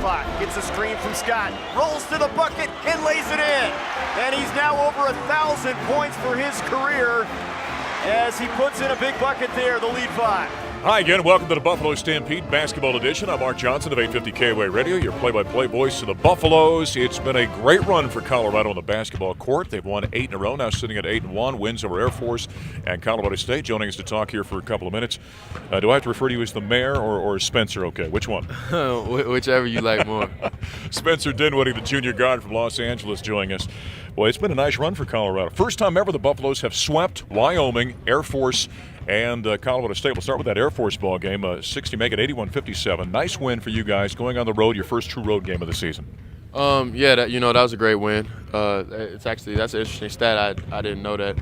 clock. Gets a screen from Scott. Rolls to the bucket and lays it in. And he's now over 1,000 points for his career as he puts in a big bucket there, the lead 5. Hi again, welcome to the Buffalo Stampede Basketball Edition. I'm Mark Johnson of 850 KOA Radio, your play-by-play voice of the Buffaloes. It's been a great run for Colorado on the basketball court. They've won 8 in a row, now sitting at 8-1, wins over Air Force and Colorado State. Joining us to talk here for a couple of minutes. Do I have to refer to you as the mayor or Spencer? Okay, which one? Whichever you like more. Spencer Dinwiddie, the junior guard from Los Angeles, joining us. Well, it's been a nice run for Colorado. First time ever the Buffaloes have swept Wyoming, Air Force, and Colorado State. We'll start with that Air Force ball game, 60 make it 81-57. Nice win for you guys going on the road, your first true road game of the season. Yeah, that was a great win. That's an interesting stat. I didn't know that.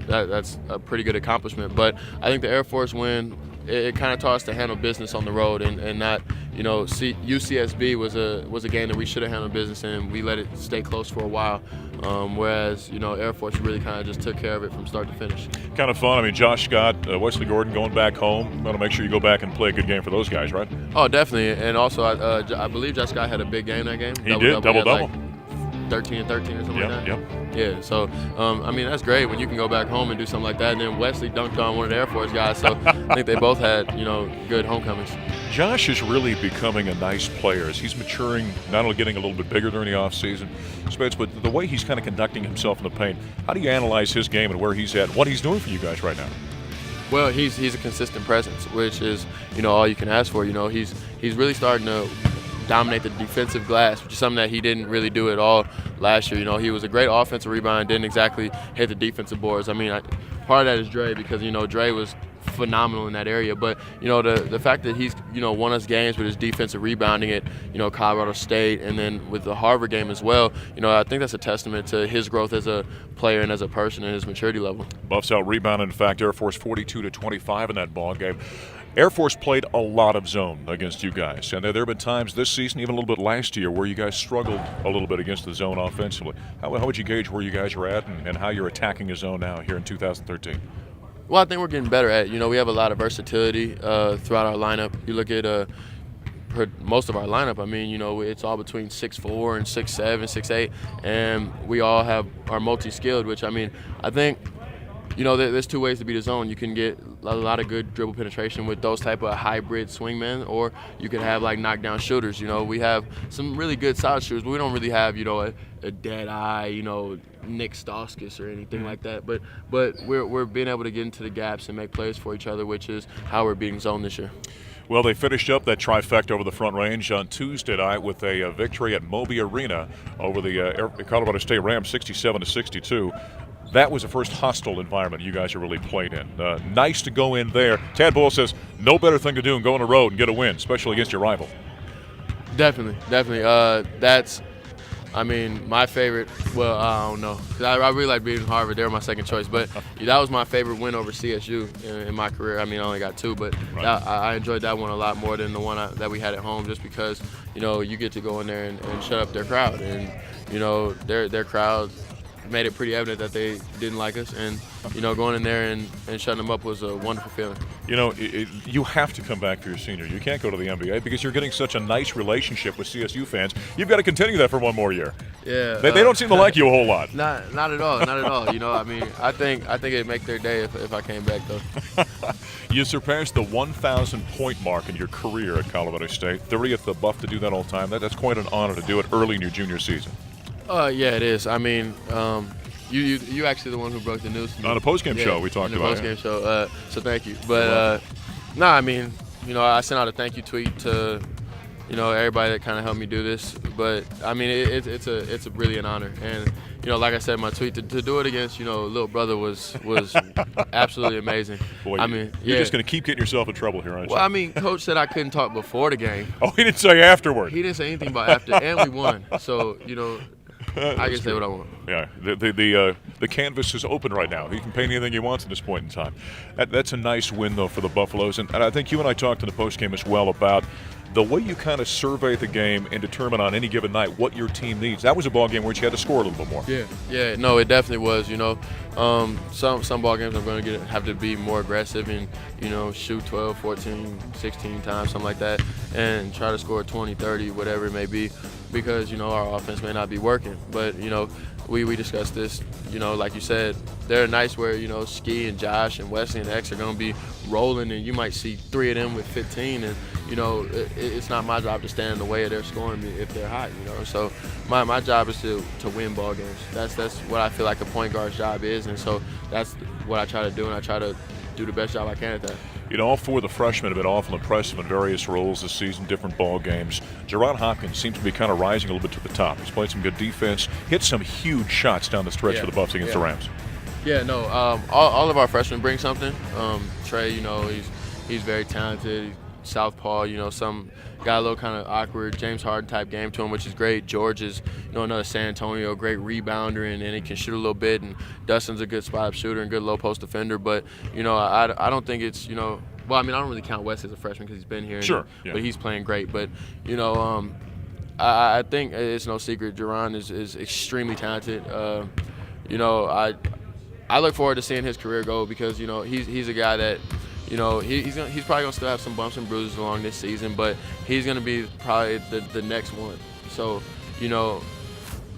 That's a pretty good accomplishment. But I think the Air Force win, it kind of taught us to handle business on the road and not, UCSB was a game that we should have handled business in. We let it stay close for a while. Whereas, Air Force really kind of just took care of it from start to finish. Kind of fun. I mean, Josh Scott, Wesley Gordon going back home. Want to make sure you go back and play a good game for those guys, right? Oh, definitely. And also, I believe Josh Scott had a big game that game. He did, double-double. Like 13 and 13 or something like that. Yep. Yeah, so, that's great when you can go back home and do something like that. And then Wesley dunked on one of the Air Force guys, so I think they both had, good homecomings. Josh is really becoming a nice player as he's maturing, not only getting a little bit bigger during the offseason, but the way he's kind of conducting himself in the paint. How do you analyze his game and where he's at, what he's doing for you guys right now? Well, he's a consistent presence, which is, all you can ask for. He's really starting to dominate the defensive glass, which is something that he didn't really do at all last year. He was a great offensive rebounder, didn't exactly hit the defensive boards. I mean, part of that is Dre because, Dre was phenomenal in that area. But, the fact that he's, won us games with his defensive rebounding at, Colorado State and then with the Harvard game as well, I think that's a testament to his growth as a player and as a person and his maturity level. Buffs out rebounded, in fact, Air Force 42-25 in that ball game. Air Force played a lot of zone against you guys, and there have been times this season, even a little bit last year, where you guys struggled a little bit against the zone offensively. How would you gauge where you guys are at and how you're attacking the zone now here in 2013? Well, I think we're getting better at it. We have a lot of versatility throughout our lineup. You look at most of our lineup, it's all between 6'4" and 6'7", 6'8", and we all are multi-skilled, which, I think, there's two ways to beat a zone. You can get a lot of good dribble penetration with those type of hybrid swingmen, or you could have like knockdown shooters. We have some really good solid shooters, but we don't really have, a dead eye, Nick Stauskas or anything like that. But we're being able to get into the gaps and make plays for each other, which is how we're beating zone this year. Well, they finished up that trifecta over the Front Range on Tuesday night with a victory at Moby Arena over the Colorado State Rams, 67-62. That was the first hostile environment you guys have really played in. Nice to go in there. Tad Bull says no better thing to do than go on the road and get a win, especially against your rival. Definitely. That's, my favorite. Well, I don't know. 'Cause I really like beating Harvard. They were my second choice. But that was my favorite win over CSU in my career. I only got 2, but right. I enjoyed that one a lot more than the one that we had at home just because, you get to go in there and shut up their crowd. And, their crowd made it pretty evident that they didn't like us, and going in there and shutting them up was a wonderful feeling. You have to come back for your senior. You can't go to the NBA because you're getting such a nice relationship with CSU fans. You've got to continue that for one more year. Yeah, they don't seem to like you a whole lot. Not at all. I think it'd make their day if I came back though. You surpassed the 1,000 point mark in your career at Colorado State. 30th the Buff to do that all time. That's quite an honor to do it early in your junior season. Yeah, it is. You actually the one who broke the news to me. On a postgame show we talked about it. Postgame show, so thank you. But I sent out a thank you tweet to everybody that kind of helped me do this. But it's really an honor. And like I said in my tweet, to do it against little brother was absolutely amazing. Boy, you're just going to keep getting yourself in trouble here, aren't you? Well, Coach said I couldn't talk before the game. Oh, he didn't say afterward. He didn't say anything about after, and we won. So I can say what I want. Yeah, the canvas is open right now. He can paint anything he wants at this point in time. That's a nice win, though, for the Buffaloes. And I think you and I talked in the postgame as well about the way you kind of survey the game and determine on any given night what your team needs, that was a ball game where you had to score a little bit more. Yeah, no, it definitely was. Some ball games I'm going to have to be more aggressive and, shoot 12, 14, 16 times, something like that, and try to score 20, 30, whatever it may be, because, our offense may not be working. But, we discussed this, like you said, there are nights where, Ski and Josh and Wesley and X are going to be rolling, and you might see 3 of them with 15, and, it's not my job to stand in the way of their scoring if they're hot, So my job is to win ball games. That's what I feel like a point guard's job is, and so that's what I try to do, and I try to do the best job I can at that. All 4 of the freshmen have been awful impressive in various roles this season, different ball games. Jerron Hopkins seems to be kind of rising a little bit to the top. He's played some good defense, hit some huge shots down the stretch for the Buffs against the Rams. Yeah, no, all of our freshmen bring something. Trey, he's very talented. Southpaw, some got a little kind of awkward James Harden type game to him, which is great. George is, another San Antonio, great rebounder, and he can shoot a little bit. And Dustin's a good spot-up shooter and good low post defender. But, I don't think it's, well, I mean, I don't really count Wes as a freshman because he's been here. Sure. But he's playing great. But, I think it's no secret Jerron is extremely talented. I look forward to seeing his career go because, he's a guy that, he's probably gonna still have some bumps and bruises along this season, but he's gonna be probably the next one. So,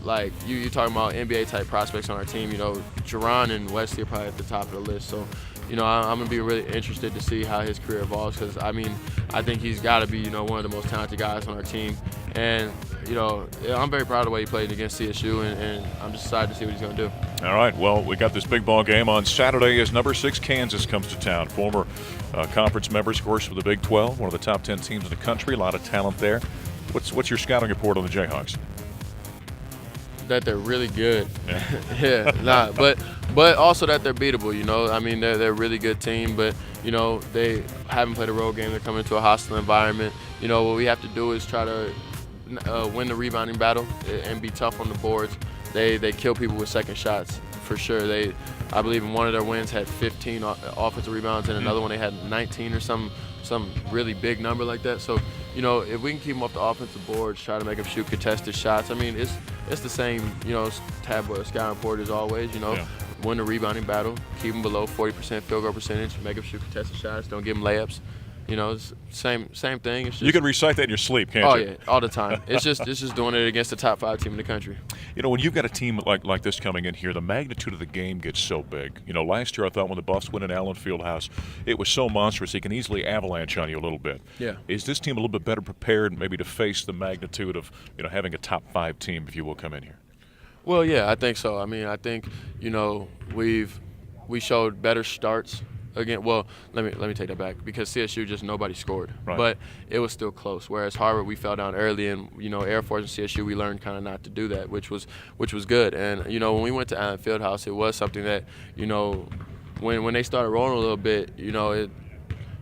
like you talking about NBA type prospects on our team, Jerron and Wesley are probably at the top of the list. So, I'm gonna be really interested to see how his career evolves because I think he's got to be one of the most talented guys on our team, and I'm very proud of the way he played against CSU, and I'm just excited to see what he's gonna do. All right, well, we got this big ball game on Saturday as number 6 Kansas comes to town. Former conference members, of course, with the Big 12, one of the top 10 teams in the country. A lot of talent there. What's your scouting report on the Jayhawks? That they're really good. But also that they're beatable. They're a really good team, but they haven't played a road game. They're coming to a hostile environment. What we have to do is try to win the rebounding battle and be tough on the boards. They kill people with second shots for sure. I believe in one of their wins had 15 offensive rebounds, and another one they had 19 or some really big number like that. So if we can keep them off the offensive boards, try to make them shoot contested shots. It's the same tabloid scouting report as always. Win the rebounding battle, keep them below 40% field goal percentage, make them shoot contested shots, don't give them layups. It's same thing. It's just, you can recite that in your sleep, can't you? Oh yeah, all the time. It's just doing it against the top 5 team in the country. When you've got a team like this coming in here, the magnitude of the game gets so big. Last year I thought when the Buffs went in Allen Fieldhouse, it was so monstrous it can easily avalanche on you a little bit. Yeah. Is this team a little bit better prepared maybe to face the magnitude of having a top 5 team, if you will, come in here? Well, yeah, I think so. I think we showed better starts. Again, well, let me take that back because CSU just nobody scored, right. But it was still close. Whereas Harvard, we fell down early, and Air Force and CSU, we learned kind of not to do that, which was good. And when we went to Allen Fieldhouse, it was something that when they started rolling a little bit,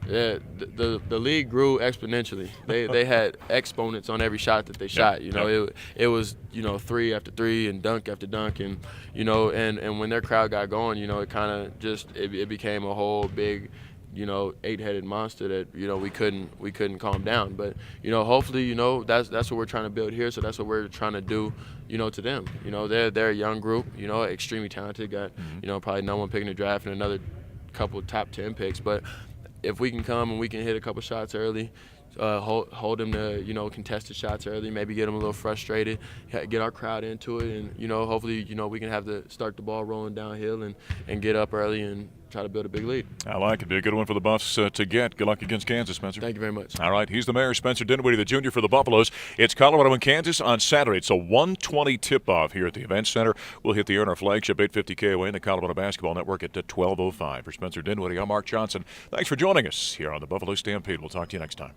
the league grew exponentially. They had exponents on every shot that they shot. It was 3 after 3 and dunk after dunk, and and when their crowd got going, it kind of just it became a whole big 8-headed monster that we couldn't calm down. But hopefully that's what we're trying to build here. So that's what we're trying to do to them. They're a young group. Extremely talented. Got probably no one picking the draft and another couple top 10 picks, but if we can come and we can hit a couple shots early, hold them to contested shots early, maybe get them a little frustrated, get our crowd into it, and hopefully we can start the ball rolling downhill and get up early and try to build a big lead. I like it. Be a good one for the Buffs to get. Good luck against Kansas, Spencer. Thank you very much. All right, he's the mayor, Spencer Dinwiddie, the junior for the Buffaloes. It's Colorado and Kansas on Saturday. It's a 1:20 tip-off here at the Event Center. We'll hit the air on our flagship 850 KOA and the Colorado Basketball Network at 12:05. For Spencer Dinwiddie, I'm Mark Johnson. Thanks for joining us here on the Buffalo Stampede. We'll talk to you next time.